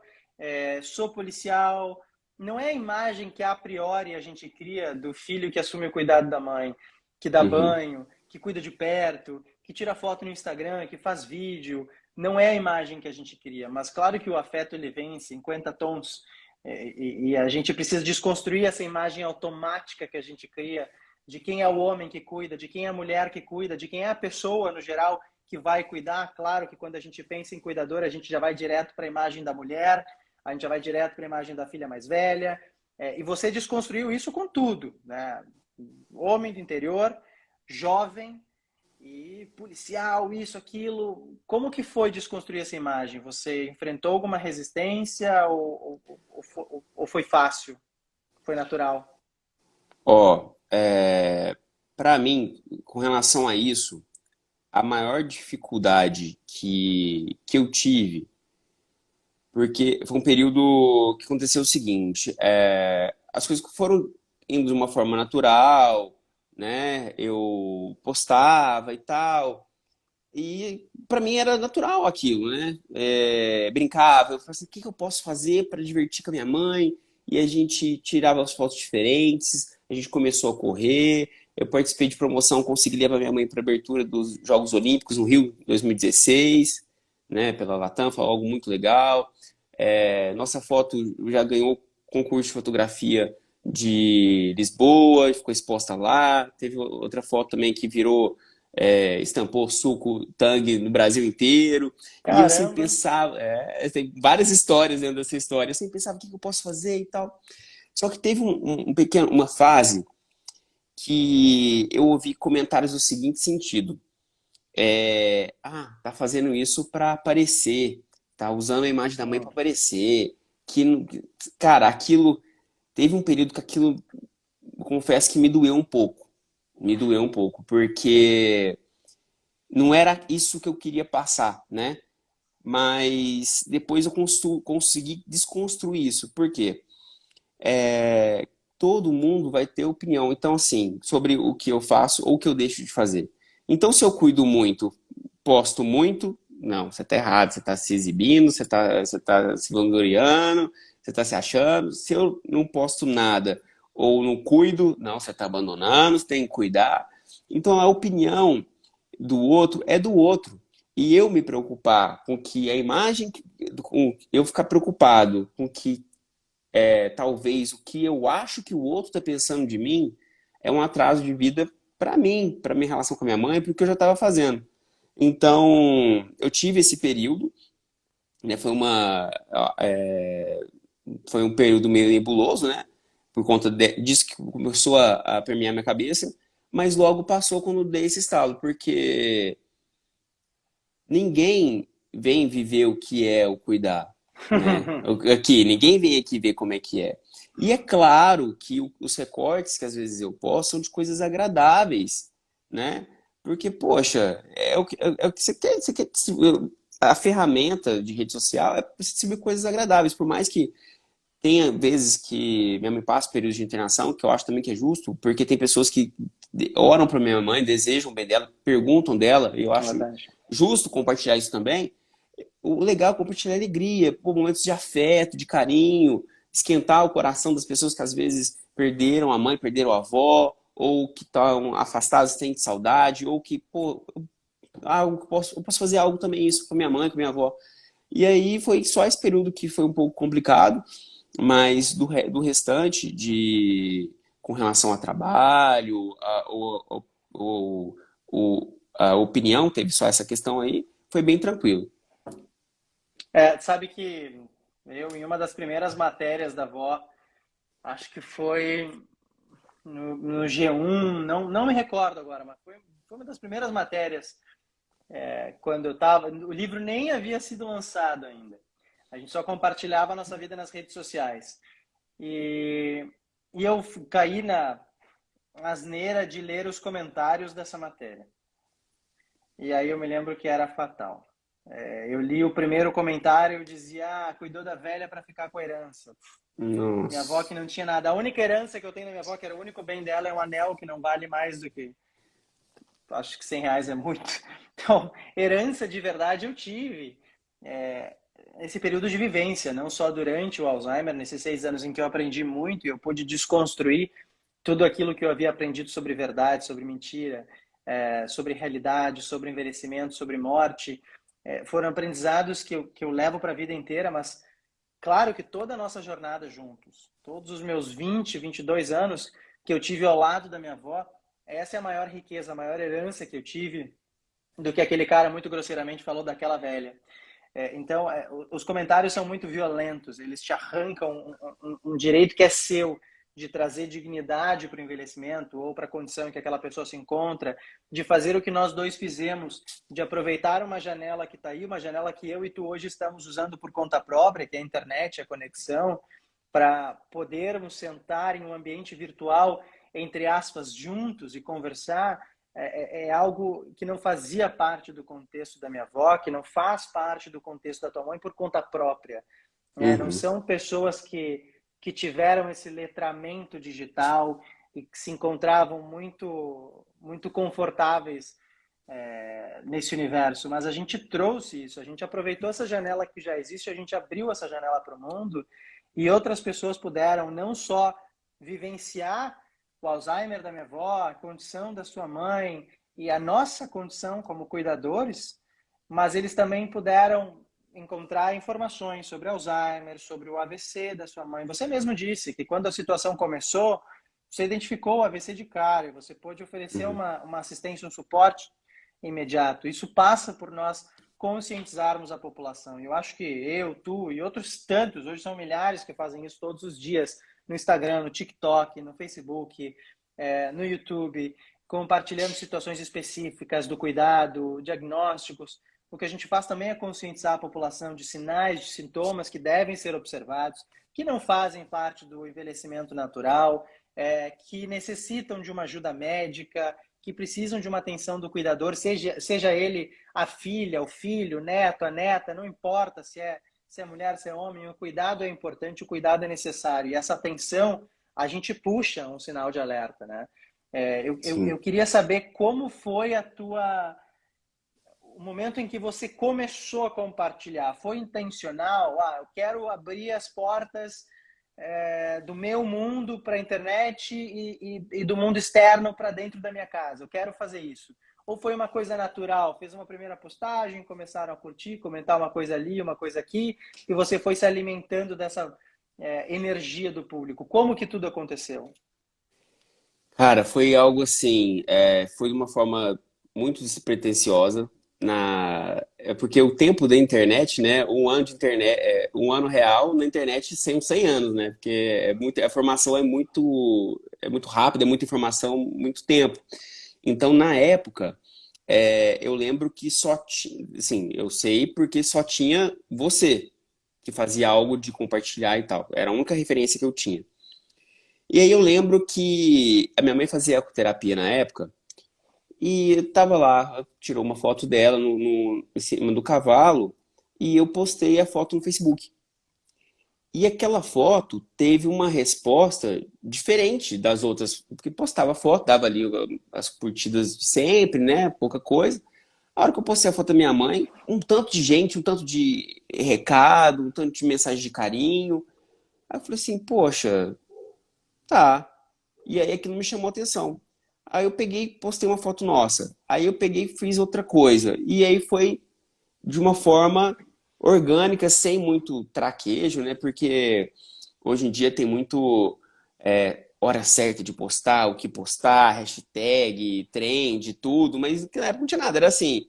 sou policial. Não é a imagem que a priori a gente cria do filho que assume o cuidado da mãe, que dá Uhum. banho, que cuida de perto, que tira foto no Instagram, que faz vídeo. Não é a imagem que a gente cria, mas claro que o afeto ele vem em 50 tons e a gente precisa desconstruir essa imagem automática que a gente cria de quem é o homem que cuida, de quem é a mulher que cuida, de quem é a pessoa, no geral, que vai cuidar. Claro que quando a gente pensa em cuidador, a gente já vai direto para a imagem da mulher, a gente já vai direto para a imagem da filha mais velha. E você desconstruiu isso com tudo, né? Homem do interior, jovem, e policial, isso, aquilo. Como que foi desconstruir essa imagem? Você enfrentou alguma resistência ou foi fácil? Foi natural? Ó, para mim, com relação a isso, a maior dificuldade que eu tive, porque foi um período que aconteceu o seguinte, as coisas foram indo de uma forma natural, né? Eu postava e tal, e para mim era natural aquilo, né? Brincava, eu falava assim, o que que eu posso fazer para divertir com a minha mãe? E a gente tirava as fotos diferentes, a gente começou a correr, eu participei de promoção, consegui levar minha mãe para a abertura dos Jogos Olímpicos no Rio 2016, né? Pela Latam, foi algo muito legal. Nossa foto já ganhou concurso de fotografia de Lisboa, ficou exposta lá. Teve outra foto também que virou, estampou suco Tang no Brasil inteiro. E eu sempre Caramba! pensava, tem várias histórias dentro dessa história. Eu sempre pensava o que eu posso fazer e tal. Só que teve uma fase que eu ouvi comentários do seguinte sentido: tá fazendo isso para aparecer, tá usando a imagem da mãe para Hum. aparecer. Que, cara, aquilo teve um período que aquilo, confesso que me doeu um pouco. Me doeu um pouco, porque não era isso que eu queria passar, né? Mas depois eu consegui desconstruir isso. Por quê? Todo mundo vai ter opinião, então, assim, sobre o que eu faço ou o que eu deixo de fazer. Então, se eu cuido muito, posto muito, não, você está errado, você está se exibindo, você tá se vangloriando, você está se achando. Se eu não posto nada ou não cuido, não, você está abandonando, você tem que cuidar. Então, a opinião do outro é do outro. E eu me preocupar com que a imagem, eu ficar preocupado com que talvez o que eu acho que o outro está pensando de mim é um atraso de vida para mim, para minha relação com a minha mãe, para o que eu já estava fazendo. Então, eu tive esse período, né? Foi um período meio nebuloso, né? Por conta disso que começou a permear minha cabeça, mas logo passou quando dei esse estalo, porque ninguém vem viver o que é o cuidar, né? Aqui, ninguém vem aqui ver como é que é. E é claro que os recortes que às vezes eu posto são de coisas agradáveis, né? Porque, poxa, é o que você quer, a ferramenta de rede social é para você distribuir coisas agradáveis, por mais que tenha vezes que minha mãe passa períodos de internação, que eu acho também que é justo, porque tem pessoas que oram para minha mãe, desejam o bem dela, perguntam dela, e eu É acho verdade. justo compartilhar isso também. O legal é compartilhar alegria, pô, momentos de afeto, de carinho, esquentar o coração das pessoas que às vezes perderam a mãe, perderam a avó, ou que estão afastadas, têm saudade, ou que, pô, eu posso fazer algo também isso com minha mãe, com minha avó. E aí foi só esse período que foi um pouco complicado, mas do restante, com relação a trabalho, a opinião, teve só essa questão aí, foi bem tranquilo. Sabe que eu, em uma das primeiras matérias da avó, acho que foi no G1, não me recordo agora, mas foi uma das primeiras matérias, quando eu estava. O livro nem havia sido lançado ainda. A gente só compartilhava a nossa vida nas redes sociais. E, e eu caí na asneira de ler os comentários dessa matéria. E aí eu me lembro que era fatal. Eu li o primeiro comentário e dizia: cuidou da velha para ficar com a herança. Minha avó Nossa. que não tinha nada. A única herança que eu tenho da minha avó, que era o único bem dela, é um anel que não vale mais do que, acho que R$ 100 é muito. Então, herança de verdade eu tive. É, esse período de vivência, não só durante o Alzheimer, nesses 6 anos em que eu aprendi muito e eu pude desconstruir tudo aquilo que eu havia aprendido sobre verdade, sobre mentira, sobre realidade, sobre envelhecimento, sobre morte. Foram aprendizados que eu levo para a vida inteira, mas claro que toda a nossa jornada juntos, todos os meus 22 anos que eu tive ao lado da minha avó, essa é a maior riqueza, a maior herança que eu tive do que aquele cara muito grosseiramente falou daquela velha. Então, os comentários são muito violentos, eles te arrancam um direito que é seu, de trazer dignidade para o envelhecimento ou para a condição em que aquela pessoa se encontra, de fazer o que nós dois fizemos, de aproveitar uma janela que está aí, uma janela que eu e tu hoje estamos usando por conta própria, que é a internet, a conexão, para podermos sentar em um ambiente virtual, entre aspas, juntos e conversar. É algo que não fazia parte do contexto da minha avó, que não faz parte do contexto da tua mãe por conta própria. Não Uhum. são pessoas que tiveram esse letramento digital e que se encontravam muito, muito confortáveis nesse universo, mas a gente trouxe isso, a gente aproveitou essa janela que já existe, a gente abriu essa janela para o mundo e outras pessoas puderam não só vivenciar o Alzheimer da minha avó, a condição da sua mãe e a nossa condição como cuidadores, mas eles também puderam encontrar informações sobre Alzheimer, sobre o AVC da sua mãe. Você mesmo disse que quando a situação começou, você identificou o AVC de cara e você pôde oferecer Uhum. uma assistência, um suporte imediato. Isso passa por nós conscientizarmos a população. Eu acho que eu, tu e outros tantos, hoje são milhares que fazem isso todos os dias, no Instagram, no TikTok, no Facebook, no YouTube, compartilhando situações específicas do cuidado, diagnósticos. O que a gente faz também é conscientizar a população de sinais, de sintomas que devem ser observados, que não fazem parte do envelhecimento natural, que necessitam de uma ajuda médica, que precisam de uma atenção do cuidador, seja ele a filha, o filho, o neto, a neta, não importa se é mulher, se é homem, o cuidado é importante, o cuidado é necessário. E essa atenção, a gente puxa um sinal de alerta, né? Eu Sim. queria saber como foi o momento em que você começou a compartilhar. Foi intencional? Eu quero abrir as portas do meu mundo para a internet e do mundo externo para dentro da minha casa. Eu quero fazer isso. Ou foi uma coisa natural? Fez uma primeira postagem, começaram a curtir, comentar uma coisa ali, uma coisa aqui, e você foi se alimentando dessa energia do público. Como que tudo aconteceu? Cara, foi algo assim, foi de uma forma muito despretensiosa. É porque o tempo da internet, né? Um ano de internet, um ano real na internet sem 100 anos, né? Porque a formação é muito rápida, é muita informação, muito tempo. Então, na época, eu lembro que só tinha, assim, eu sei porque só tinha você que fazia algo de compartilhar e tal. Era a única referência que eu tinha. E aí eu lembro que a minha mãe fazia ecoterapia na época e eu tava lá, tirou uma foto dela em cima do cavalo e eu postei a foto no Facebook. E aquela foto teve uma resposta diferente das outras, porque postava foto, dava ali as curtidas de sempre, né? Pouca coisa. A hora que eu postei a foto da minha mãe, um tanto de gente, um tanto de recado, um tanto de mensagem de carinho. Aí eu falei assim, poxa, tá. E aí aquilo me chamou a atenção. Aí eu peguei e postei uma foto nossa. Aí eu peguei e fiz outra coisa. E aí foi de uma forma orgânica, sem muito traquejo, né? Porque hoje em dia tem muito hora certa de postar, o que postar, hashtag, trend, tudo, mas na época não tinha nada. Era assim,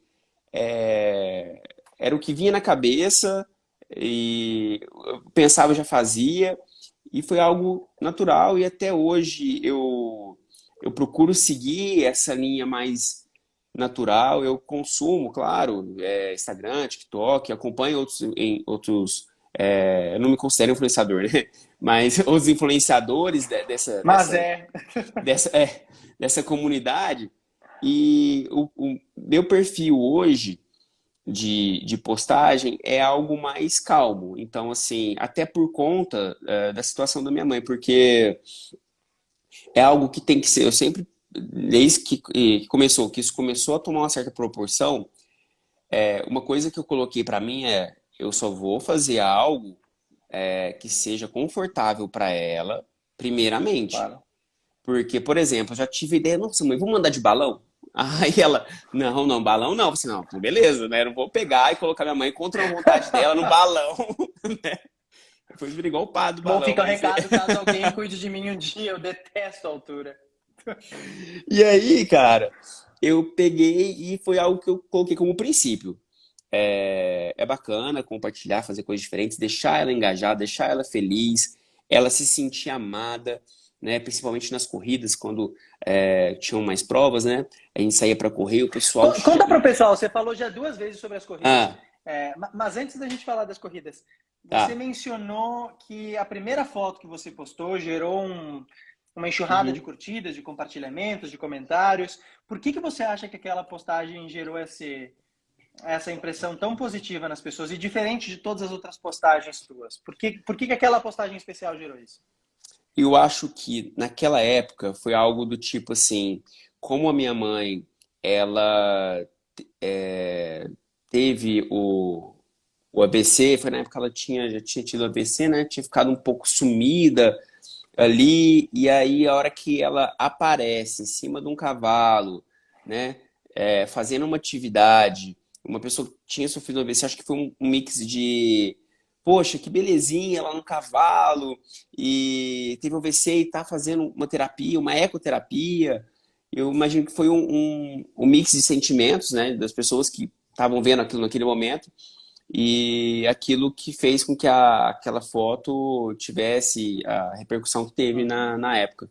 é, era o que vinha na cabeça e eu pensava, já fazia. E foi algo natural e até hoje eu procuro seguir essa linha mais natural. Eu consumo, claro, Instagram, TikTok, acompanho eu não me considero influenciador, né? Mas os influenciadores Mas dessa, dessa comunidade. E o meu perfil hoje de postagem é algo mais calmo. Então, assim, até por conta da situação da minha mãe, porque é algo que tem que ser. Eu sempre, desde que isso começou a tomar uma certa proporção, uma coisa que eu coloquei pra mim é: eu só vou fazer algo que seja confortável pra ela, primeiramente. claro. Porque, por exemplo, eu já tive ideia, nossa, mãe, vamos andar de balão? Aí ela, não, não, balão não. Eu falei, assim, não, beleza, né? Eu não vou pegar e colocar minha mãe contra a vontade dela no balão, né? Depois vira igual o pá do Bom, balão, fica o mas... recado caso alguém cuide de mim um dia. Eu detesto a altura. E aí, cara, eu peguei e foi algo que eu coloquei como princípio. É bacana compartilhar, fazer coisas diferentes, deixar ela engajada, deixar ela feliz, ela se sentir amada, né? Principalmente nas corridas, quando tinham mais provas, né? A gente saía para correr, o pessoal. Conta para o pessoal, você falou já duas vezes sobre as corridas, Ah, mas antes da gente falar das corridas, você tá. mencionou que a primeira foto que você postou gerou uma enxurrada de Uhum. curtidas, de compartilhamentos, de comentários. Por que você acha que aquela postagem gerou essa impressão tão positiva nas pessoas e diferente de todas as outras postagens tuas? Por que aquela postagem especial gerou isso? Eu acho que naquela época foi algo do tipo assim, como a minha mãe, ela é, teve o AVC, foi na época que ela já tinha tido AVC, né? Tinha ficado um pouco sumida ali, e aí a hora que ela aparece em cima de um cavalo, né? Fazendo uma atividade uma pessoa que tinha sofrido um AVC, acho que foi um mix de, poxa, que belezinha, ela no cavalo, e teve um AVC e tá fazendo uma terapia, uma ecoterapia. Eu imagino que foi um mix de sentimentos, né, das pessoas que estavam vendo aquilo naquele momento, e aquilo que fez com que aquela foto tivesse a repercussão que teve Uhum. na época.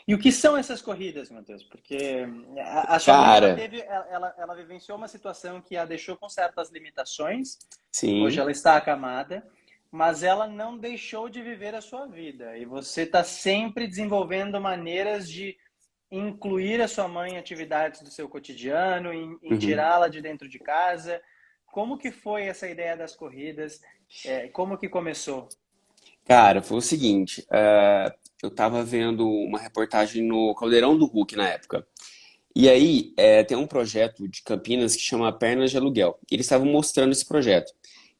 E o que são essas corridas, Matheus? Porque a sua mãe, ela Cara, teve, ela vivenciou uma situação que a deixou com certas limitações. Hoje sim. ela está acamada, mas ela não deixou de viver a sua vida. E você está sempre desenvolvendo maneiras de incluir a sua mãe em atividades do seu cotidiano, em Uhum. tirá-la de dentro de casa. Como que foi essa ideia das corridas? Como que começou? Cara, foi o seguinte, eu tava vendo uma reportagem no Caldeirão do Hulk na época. E aí, tem um projeto de Campinas que chama Pernas de Aluguel. Eles estavam mostrando esse projeto,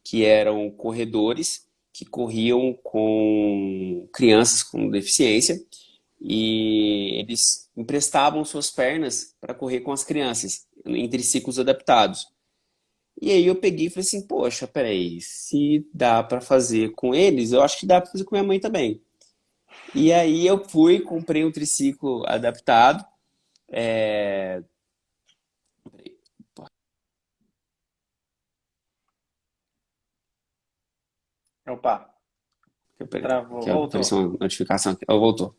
que eram corredores que corriam com crianças com deficiência e eles emprestavam suas pernas para correr com as crianças em triciclos adaptados. E aí eu peguei e falei assim, poxa, peraí, se dá pra fazer com eles, eu acho que dá pra fazer com minha mãe também. E aí eu fui, comprei um triciclo adaptado. Peraí, pô, Opa, peraí, travou, aqui, ó, voltou. apareceu uma notificação aqui. Ó, voltou.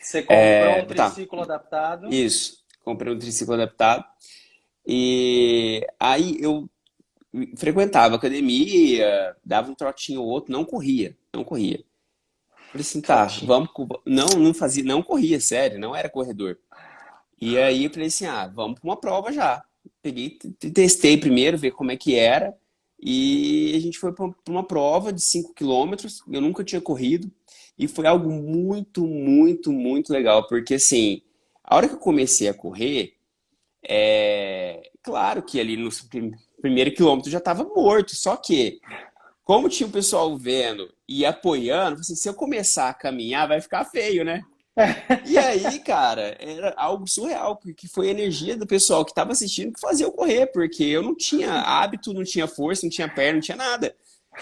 Você comprou um Tá, triciclo adaptado. isso. Comprei um triciclo adaptado. E aí eu frequentava academia, dava um trotinho ou outro, não corria, não corria. Falei assim, tá, Trotinho. não fazia, não corria, sério, não era corredor. E aí eu falei assim, ah, vamos para uma prova já. Peguei, testei primeiro, ver como é que era. E a gente foi para uma prova de 5 quilômetros. Eu nunca tinha corrido. E foi algo muito, muito, muito legal. Porque assim, a hora que eu comecei a correr, claro que ali no primeiro quilômetro eu já estava morto. Só que, como tinha o pessoal vendo e apoiando, eu falei assim, se eu começar a caminhar, vai ficar feio, né? E aí, cara, era algo surreal, porque foi a energia do pessoal que estava assistindo que fazia eu correr, porque eu não tinha hábito, não tinha força, não tinha perna, não tinha nada.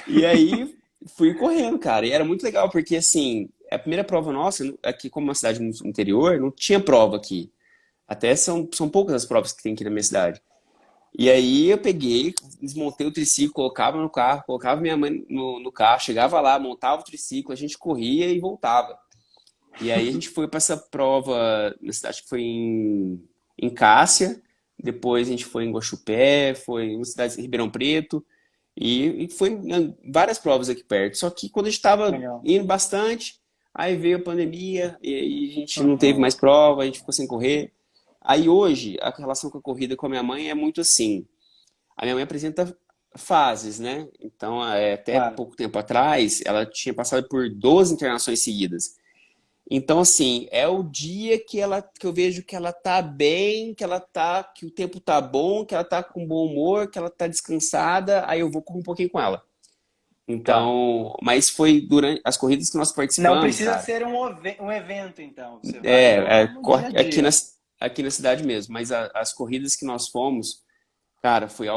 E aí fui correndo, cara. E era muito legal, porque assim, a primeira prova nossa, aqui como uma cidade no interior, não tinha prova aqui. Até são poucas as provas que tem aqui na minha cidade. E aí eu peguei, desmontei o triciclo, colocava no carro, colocava minha mãe no carro, chegava lá, montava o triciclo, a gente corria e voltava. E aí a gente foi para essa prova na cidade que foi em Cássia, depois a gente foi em Guaxupé, foi em uma cidade em Ribeirão Preto, e foi em várias provas aqui perto. Só que quando a gente estava Legal. indo bastante, aí veio a pandemia, e aí a gente não teve Uhum. mais prova, a gente ficou sem correr. Aí hoje, a relação com a corrida com a minha mãe é muito assim. A minha mãe apresenta fases, né? Então, até Claro. pouco tempo atrás, ela tinha passado por 12 internações seguidas. Então, assim, é o dia que eu vejo que ela tá bem, que o tempo tá bom, que ela tá com bom humor, que ela tá descansada, aí eu vou correr um pouquinho com ela. Tá. Então, mas foi durante as corridas que nós Não participamos, precisa cara. ser um evento, então. Você vai no Corre dia a dia. aqui na cidade mesmo, mas as corridas que nós fomos, cara, foi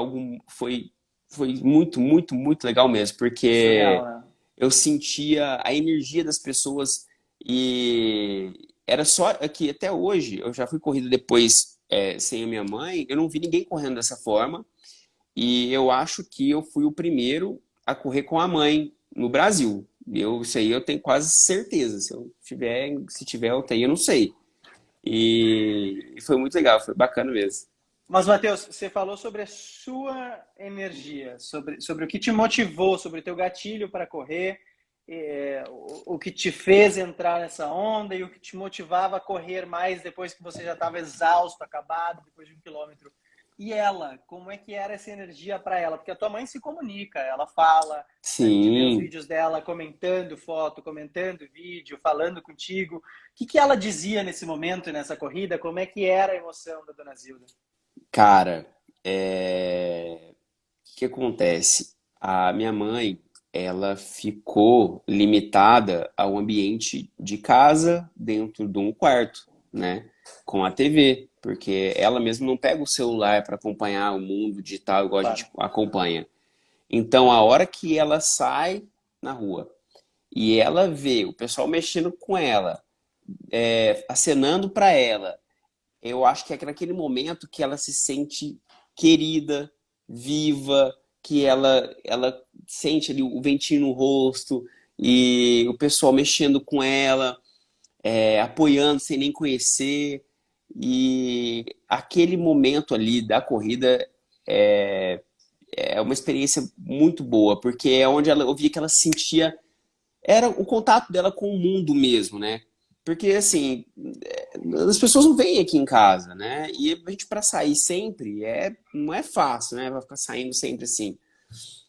muito, muito, muito legal mesmo, Surreal, porque né? eu sentia a energia das pessoas e era só que até hoje, eu já fui corrido depois sem a minha mãe, eu não vi ninguém correndo dessa forma e eu acho que eu fui o primeiro a correr com a mãe no Brasil. Isso aí eu tenho quase certeza. Se tiver UTI, eu não sei. E foi muito legal, foi bacana mesmo. Mas, Matheus, você falou sobre a sua energia, sobre o que te motivou, sobre o teu gatilho para correr, o que te fez entrar nessa onda e o que te motivava a correr mais depois que você já estava exausto, acabado, depois de 1 quilômetro. E ela, como é que era essa energia para ela? Porque a tua mãe se comunica, ela fala, a gente vê os Sim, vídeos dela comentando foto, comentando vídeo, falando contigo. O que que ela dizia nesse momento, nessa corrida? Como é que era a emoção da dona Zilda? cara, o que acontece? A minha mãe, ela ficou limitada ao ambiente de casa dentro de um quarto. né? Com a TV, porque ela mesma não pega o celular para acompanhar o mundo digital igual a gente Claro. acompanha. Então, a hora que ela sai na rua e ela vê o pessoal mexendo com ela, acenando para ela, eu acho que é naquele momento que ela se sente querida, viva, que ela sente ali o ventinho no rosto e o pessoal mexendo com ela, apoiando sem nem conhecer. E aquele momento ali da corrida é uma experiência muito boa, porque é onde eu via que ela se sentia, era o contato dela com o mundo mesmo, né? Porque assim, as pessoas não vêm aqui em casa, né? E a gente para sair sempre não é fácil, né? Vai ficar saindo sempre assim.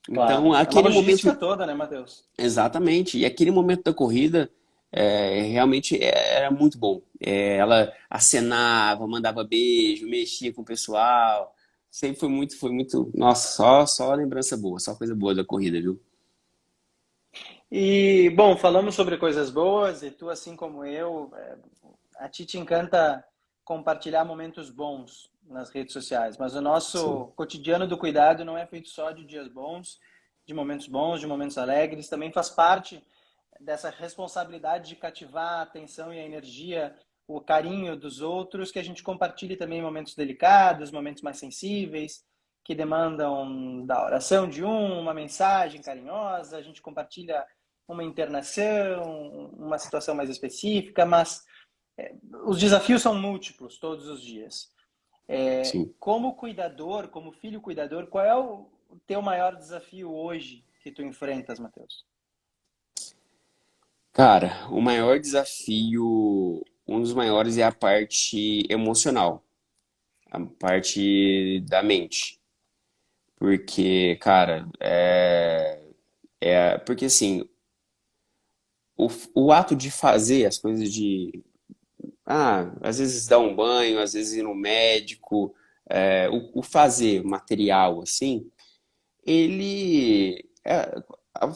Então, Claro. É uma aquele logística momento, toda, né, Matheus? exatamente, e aquele momento da corrida realmente era muito bom. Ela acenava, mandava beijo, mexia com o pessoal. Sempre foi muito, nossa, só lembrança boa, só coisa boa da corrida, viu? E, bom, falamos sobre coisas boas e tu, assim como eu, a ti te encanta compartilhar momentos bons nas redes sociais, mas o Sim, nosso cotidiano do cuidado não é feito só de dias bons, de momentos alegres, também faz parte dessa responsabilidade de cativar a atenção e a energia, o carinho dos outros, que a gente compartilhe também momentos delicados, momentos mais sensíveis, que demandam da oração de uma mensagem carinhosa, a gente compartilha uma internação, uma situação mais específica, mas os desafios são múltiplos todos os dias. sim. Como cuidador, como filho cuidador, qual é o teu maior desafio hoje que tu enfrentas, Matheus? Cara, o maior desafio, um dos maiores é a parte emocional, a parte da mente. Porque, cara, porque assim, o ato de fazer as coisas às vezes dar um banho, às vezes ir no médico, o fazer material, assim, ele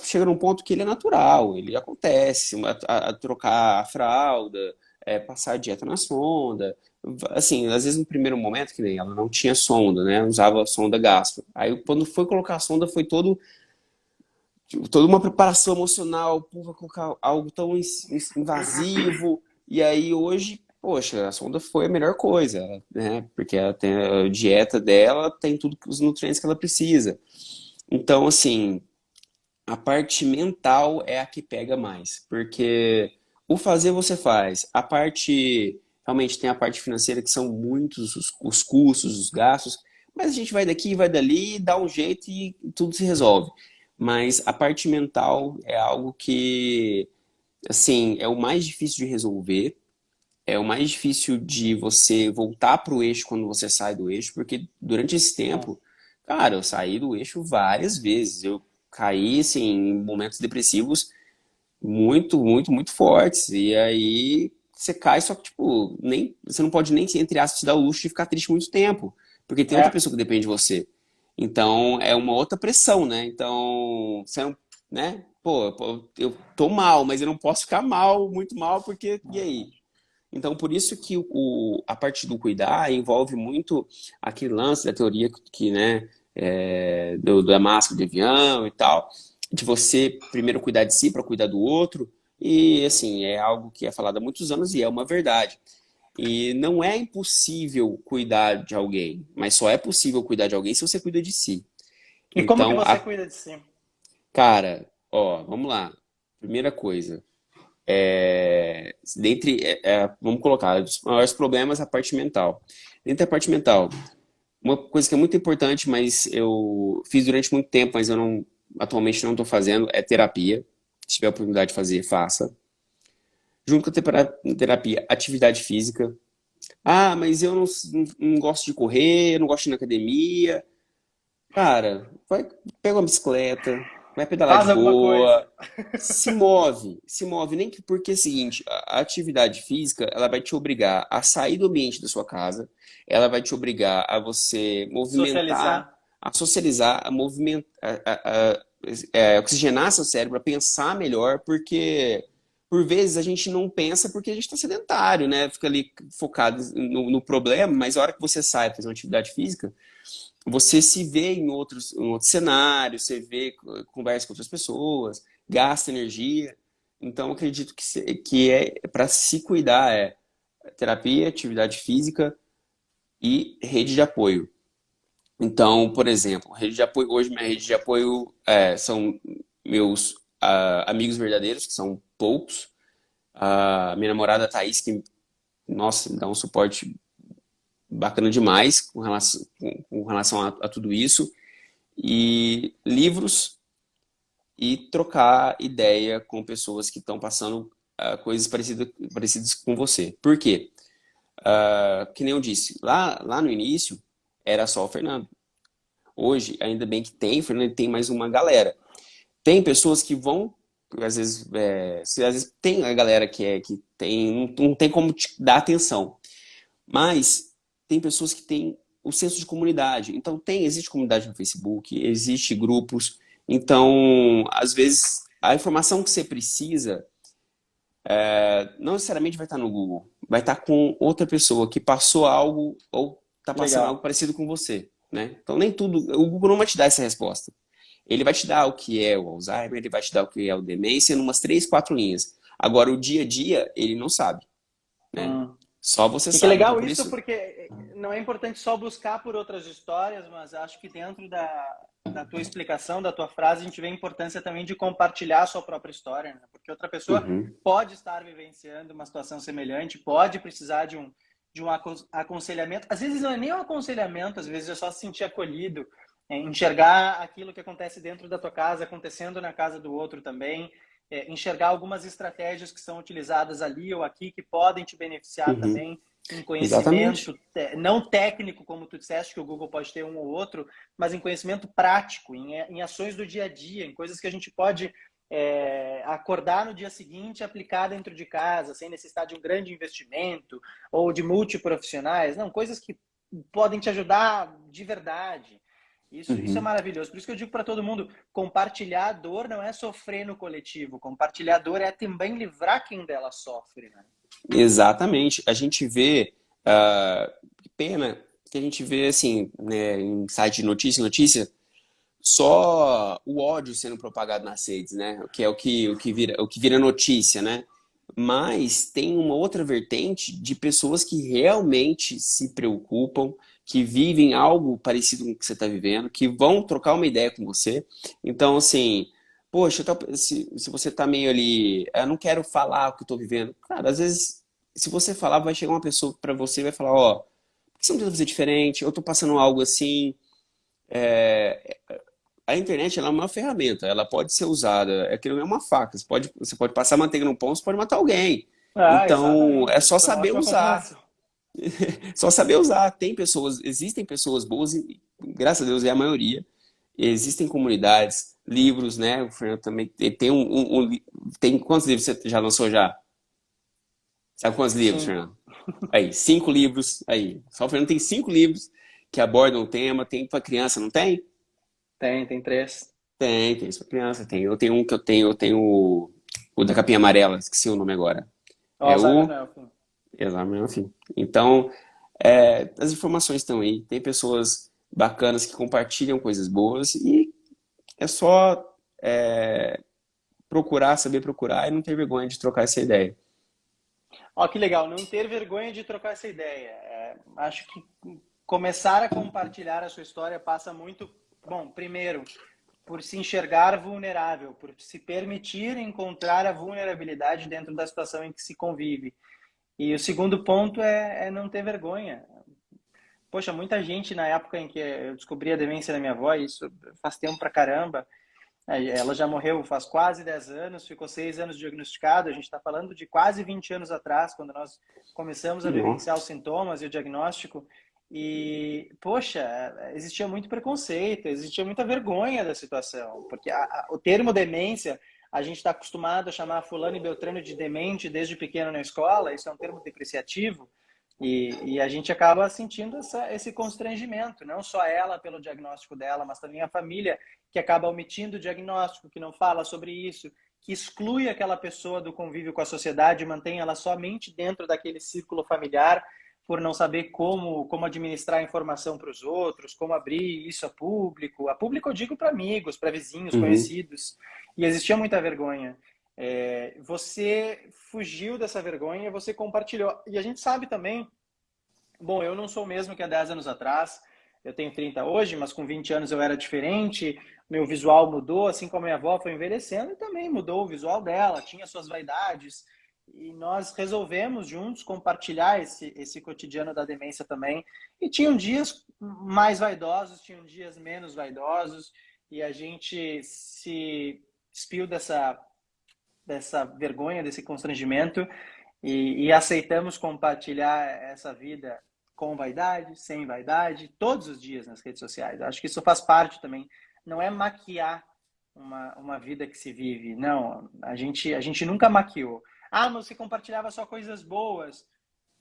chega num ponto que ele é natural, ele acontece, a trocar a fralda, passar a dieta na sonda, assim, às vezes no primeiro momento, que nem ela não tinha sonda, né, usava sonda gastro, aí quando foi colocar a sonda foi toda uma preparação emocional, pô, vai colocar algo tão invasivo, e aí hoje, poxa, a sonda foi a melhor coisa, né, porque ela tem a dieta dela, tem tudo os nutrientes que ela precisa. Então, assim, a parte mental é a que pega mais, porque o fazer você faz, a parte, realmente tem a parte financeira que são muitos os custos, os gastos, mas a gente vai daqui, vai dali, dá um jeito e tudo se resolve. Mas a parte mental é algo que, assim, é o mais difícil de resolver, é o mais difícil de você voltar para o eixo quando você sai do eixo, porque durante esse Hum. tempo, cara, eu saí do eixo várias vezes. Eu caí, assim, em momentos depressivos muito, muito, muito fortes. E aí você cai, só que, tipo, você não pode nem, entre aspas, se dar o luxo de ficar triste muito tempo, porque tem outra É, pessoa que depende de você. Então, é uma outra pressão, né? Então, você não, né? Pô, eu tô mal, mas eu não posso ficar mal, muito mal, porque, e aí? Então, por isso que a parte do cuidar envolve muito aquele lance da teoria né, da máscara de avião e tal, de você primeiro cuidar de si para cuidar do outro, e assim, é algo que é falado há muitos anos e é uma verdade. E não é impossível cuidar de alguém, mas só é possível cuidar de alguém se você cuida de si. e como que Então, você cuida de si? cara, ó, vamos lá. Primeira coisa, vamos colocar, os maiores problemas, a parte mental. Dentro da parte mental, uma coisa que é muito importante, mas eu fiz durante muito tempo, mas atualmente não estou fazendo, é terapia. Se tiver a oportunidade de fazer, faça. Junto com a terapia, atividade física. Ah, mas eu não gosto de correr, eu não gosto de ir na academia. Cara, pega uma bicicleta, vai pedalar de Faz alguma coisa. boa, se move, nem que porque é o seguinte, a atividade física, ela vai te obrigar a sair do ambiente da sua casa, ela vai te obrigar a você movimentar, Socializar. a socializar, a movimentar, oxigenar seu cérebro, a pensar melhor, porque por vezes a gente não pensa porque a gente está sedentário, né? Fica ali focado no problema, mas a hora que você sai fazer uma atividade física, você se vê em outros cenários, você vê, conversa com outras pessoas, gasta energia. Então, acredito que é para se cuidar é terapia, atividade física e rede de apoio. Então, por exemplo, rede de apoio, hoje minha rede de apoio são meus amigos verdadeiros, que são poucos. A minha namorada Thaís, que, nossa, me dá um suporte bacana demais com relação a tudo isso. E livros e trocar ideia com pessoas que estão passando coisas parecidas com você. Por quê? Que nem eu disse, lá no início era só o Fernando. Hoje, ainda bem que tem, o Fernando tem mais uma galera. Tem pessoas que vão, às vezes, às vezes tem a galera que tem, não tem como te dar atenção. Mas tem pessoas que têm o senso de comunidade. Então existe comunidade no Facebook, existe grupos. Então, às vezes, a informação que você precisa não necessariamente vai estar no Google, vai estar com outra pessoa que passou algo ou está passando algo Legal. parecido com você, né? Então nem tudo, o Google não vai te dar essa resposta. Ele vai te dar o que é o Alzheimer, ele vai te dar o que é o demência, em umas 3, 4 linhas. Agora, o dia a dia, ele não sabe, né? Hum. Só você E que sabe. Então, legal por isso, isso. porque não é importante só buscar por outras histórias, mas acho que dentro da tua explicação, da tua frase, a gente vê a importância também de compartilhar a sua própria história, né? Porque outra pessoa Uhum, pode estar vivenciando uma situação semelhante, pode precisar de um aconselhamento. Às vezes não é nem um aconselhamento, às vezes é só se sentir acolhido, enxergar aquilo que acontece dentro da tua casa, acontecendo na casa do outro também, enxergar algumas estratégias que são utilizadas ali ou aqui que podem te beneficiar uhum. também em Exatamente. conhecimento, não técnico, como tu disseste, que o Google pode ter um ou outro, mas em conhecimento prático, em ações do dia a dia, em coisas que a gente pode acordar no dia seguinte e aplicar dentro de casa, sem necessidade de um grande investimento ou de multiprofissionais. Não, coisas que podem te ajudar de verdade. Isso é Uhum. maravilhoso. Por isso que eu digo para todo mundo, compartilhar a dor não é sofrer no coletivo. Compartilhar a dor é também livrar quem dela sofre, né? Exatamente. A gente vê, que pena que a gente vê assim, né, em site de notícia, só o ódio sendo propagado nas redes, né? Que é o que vira notícia, né? Mas tem uma outra vertente de pessoas que realmente se preocupam, que vivem algo parecido com o que você está vivendo, que vão trocar uma ideia com você. Então, assim, poxa, se você está meio ali, eu não quero falar o que eu estou vivendo. Cara, às vezes, se você falar, vai chegar uma pessoa para você e vai falar, ó, por que você não tenta fazer diferente? Eu estou passando algo assim. A internet ela é uma ferramenta, ela pode ser usada, é que não é uma faca. Você pode passar manteiga no pão, você pode matar alguém. Ah, Então, é exatamente. só Essa foi uma saber ótima usar. comparação. Só saber usar. Existem pessoas boas e, graças a Deus, é a maioria. Existem comunidades, livros, né? O Fernando também tem tem quantos livros você já lançou já? Sabe quantos livros, Cinco. Fernando? Aí, 5 livros. Aí, só o Fernando tem 5 livros que abordam o tema. Tem para criança, não tem? Tem três. Tem isso pra criança, tem. Eu tenho um que eu tenho o da capinha amarela, esqueci o nome agora. O É Alzheimer o não é o fim. Exame, enfim. Então, as informações estão aí, tem pessoas bacanas que compartilham coisas boas e é só procurar, saber procurar e não ter vergonha de trocar essa ideia. Ó, que legal, não ter vergonha de trocar essa ideia. Acho que começar a compartilhar a sua história passa muito, bom, primeiro, por se enxergar vulnerável, por se permitir encontrar a vulnerabilidade dentro da situação em que se convive. E o segundo ponto é não ter vergonha. Poxa, muita gente na época em que eu descobri a demência da minha avó, isso faz tempo pra caramba, ela já morreu faz quase 10 anos, ficou 6 anos diagnosticado. A gente está falando de quase 20 anos atrás, quando nós começamos a vivenciar os Nossa. sintomas e o diagnóstico. E, poxa, existia muito preconceito, existia muita vergonha da situação, porque o termo demência, a gente está acostumado a chamar fulano e beltrano de demente desde pequeno na escola, isso é um termo depreciativo, e a gente acaba sentindo esse constrangimento, não só ela pelo diagnóstico dela, mas também a família que acaba omitindo o diagnóstico, que não fala sobre isso, que exclui aquela pessoa do convívio com a sociedade e mantém ela somente dentro daquele círculo familiar, por não saber como administrar a informação para os outros, como abrir isso a público. A público eu digo para amigos, para vizinhos, Uhum. conhecidos. E existia muita vergonha. Você fugiu dessa vergonha, você compartilhou. E a gente sabe também, bom, eu não sou o mesmo que há 10 anos atrás, eu tenho 30 hoje, mas com 20 anos eu era diferente, meu visual mudou, assim como a minha avó foi envelhecendo, e também mudou o visual dela, tinha suas vaidades, e nós resolvemos juntos compartilhar esse cotidiano da demência também, e tinham dias mais vaidosos, tinham dias menos vaidosos, e a gente se despiu dessa vergonha, desse constrangimento, e aceitamos compartilhar essa vida com vaidade, sem vaidade, todos os dias nas redes sociais. Acho que isso faz parte também. Não é maquiar uma vida que se vive. Não, a gente nunca maquiou. Ah, mas você compartilhava só coisas boas.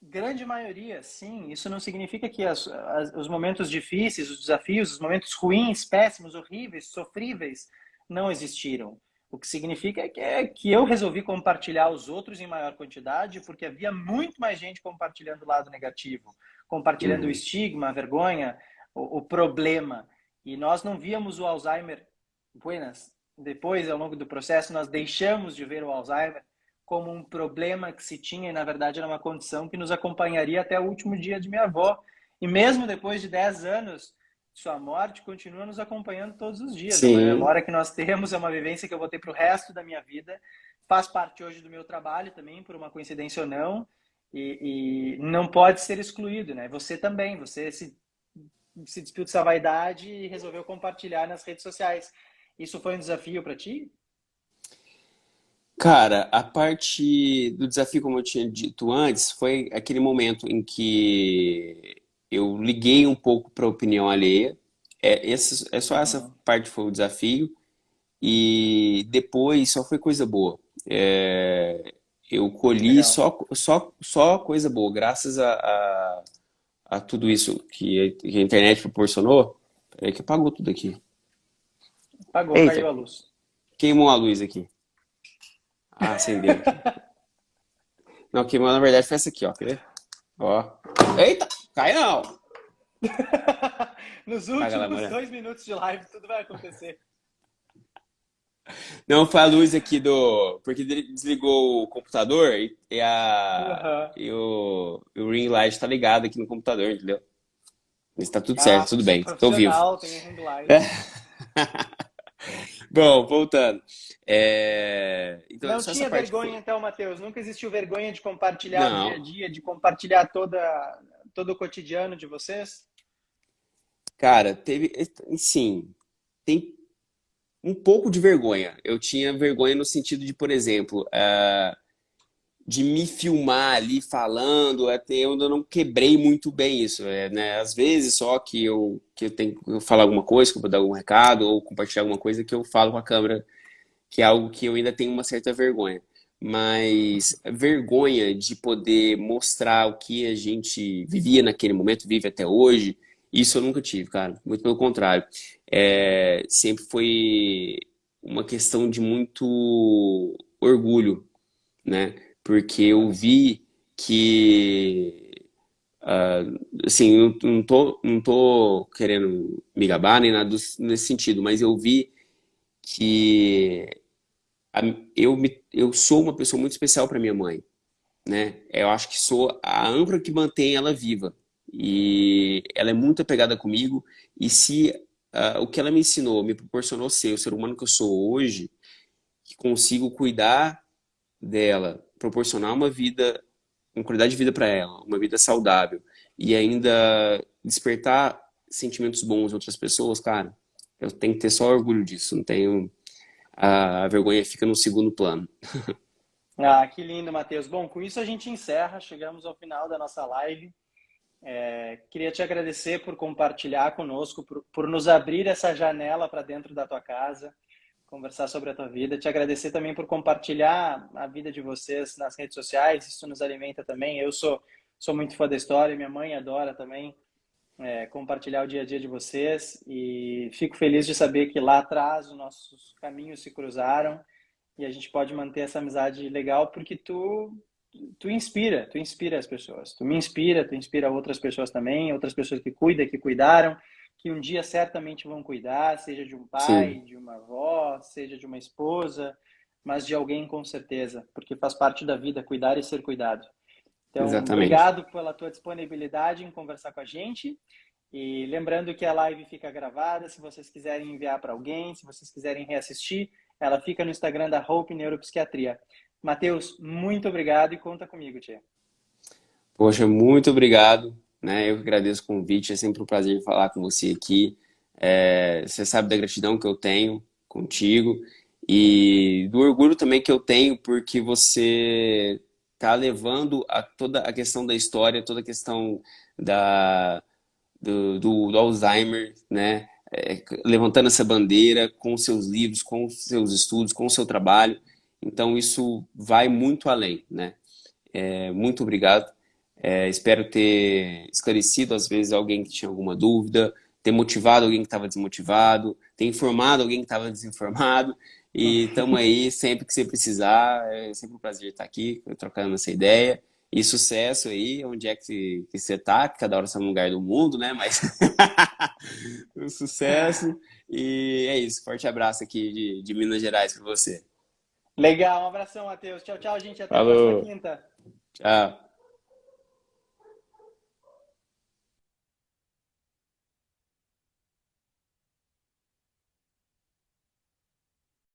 Grande maioria, sim. Isso não significa que os momentos difíceis, os desafios, os momentos ruins, péssimos, horríveis, sofríveis, não existiram. O que significa que eu resolvi compartilhar os outros em maior quantidade, porque havia muito mais gente compartilhando o lado negativo, compartilhando o Uhum. estigma, a vergonha, o problema. E nós não víamos o Alzheimer buenas. Depois, ao longo do processo, nós deixamos de ver o Alzheimer como um problema que se tinha e, na verdade, era uma condição que nos acompanharia até o último dia de minha avó. E mesmo depois de 10 anos de sua morte, continua nos acompanhando todos os dias. É uma Sim. memória que nós temos, é uma vivência que eu vou ter para o resto da minha vida. Faz parte hoje do meu trabalho também, por uma coincidência ou não, e não pode ser excluído, né? Você também, você se despiu dessa vaidade e resolveu compartilhar nas redes sociais. Isso foi um desafio para ti? Cara, a parte do desafio, como eu tinha dito antes, foi aquele momento em que eu liguei um pouco para a opinião alheia. É só essa Uhum. parte foi o desafio. E depois só foi coisa boa. Eu colhi Legal. só coisa boa, graças a tudo isso que a internet proporcionou. Peraí que apagou tudo aqui. Pagou, caiu Eita, a luz. queimou a luz aqui. Ah, acendeu aqui. Não, queimou na verdade foi essa aqui, ó. Quer ver? Ó. Eita, cai não! Nos Apaga lá, últimos mano. 2 minutos de live, tudo vai acontecer. Não, foi a luz aqui do. Porque desligou o computador Uhum. e o ring light tá ligado aqui no computador, entendeu? Mas tá tudo Ah, certo, tudo sou bem, tô vivo. profissional, tenho ring light. Bom, voltando. Então, é Não só essa tinha parte que vergonha, foi. então, Matheus. Nunca existiu vergonha de compartilhar o dia a Não, dia, de compartilhar todo o cotidiano de vocês? cara, sim, tem um pouco de vergonha. Eu tinha vergonha no sentido de, por exemplo, de me filmar ali falando, até eu ainda não quebrei muito bem isso, né? Às vezes só que eu tenho que falar alguma coisa, que eu vou dar algum recado ou compartilhar alguma coisa que eu falo com a câmera, que é algo que eu ainda tenho uma certa vergonha. Mas vergonha de poder mostrar o que a gente vivia naquele momento, vive até hoje, isso eu nunca tive, cara. Muito pelo contrário. Sempre foi uma questão de muito orgulho, né? Porque eu Olha só. vi que, assim, não tô querendo me gabar nem nada nesse sentido, mas eu vi que a- eu sou uma pessoa muito especial para minha mãe, né? Eu acho que sou a âncora que mantém ela viva. E ela é muito apegada comigo. E se o que ela me ensinou me proporcionou ser o ser humano que eu sou hoje, que consigo cuidar dela, proporcionar uma qualidade de vida para ela, uma vida saudável, e ainda despertar sentimentos bons em outras pessoas, cara, eu tenho que ter só orgulho disso. Não tenho. A vergonha fica no segundo plano. Ah, que lindo, Matheus. Bom, com isso a gente encerra, chegamos ao final da nossa live. Queria te agradecer por compartilhar conosco, por nos abrir essa janela para dentro da tua casa, conversar sobre a tua vida. Te agradecer também por compartilhar a vida de vocês nas redes sociais, isso nos alimenta também. Eu sou muito fã da história, minha mãe adora também compartilhar o dia a dia de vocês e fico feliz de saber que lá atrás os nossos caminhos se cruzaram e a gente pode manter essa amizade legal porque tu inspira as pessoas. Tu inspira outras pessoas também, outras pessoas que cuidam, que cuidaram, que um dia certamente vão cuidar, seja de um pai, Sim, de uma avó, seja de uma esposa, mas de alguém com certeza, porque faz parte da vida cuidar e ser cuidado. Então, exatamente. obrigado pela tua disponibilidade em conversar com a gente. E lembrando que a live fica gravada, se vocês quiserem enviar para alguém, se vocês quiserem reassistir, ela fica no Instagram da Hope Neuropsiquiatria. Matheus, muito obrigado e conta comigo, tia. Poxa, muito obrigado, né? Eu que agradeço o convite, é sempre um prazer falar com você aqui. Você sabe da gratidão que eu tenho contigo e do orgulho também que eu tenho porque você está levando toda a questão da história, toda a questão da, do Alzheimer, né? Levantando essa bandeira com os seus livros, com os seus estudos, com o seu trabalho. Então, isso vai muito além, né? Muito obrigado. Espero ter esclarecido, às vezes, alguém que tinha alguma dúvida, ter motivado alguém que estava desmotivado, ter informado alguém que estava desinformado. E estamos aí sempre que você precisar. É sempre um prazer estar aqui, trocando essa ideia. E sucesso aí, onde é que você está, que cada hora está num lugar do mundo, né? Mas um sucesso. E é isso. Forte abraço aqui de Minas Gerais para você. Legal, um abração, Matheus. Tchau, tchau, gente. Até a próxima Falou, quinta. tchau.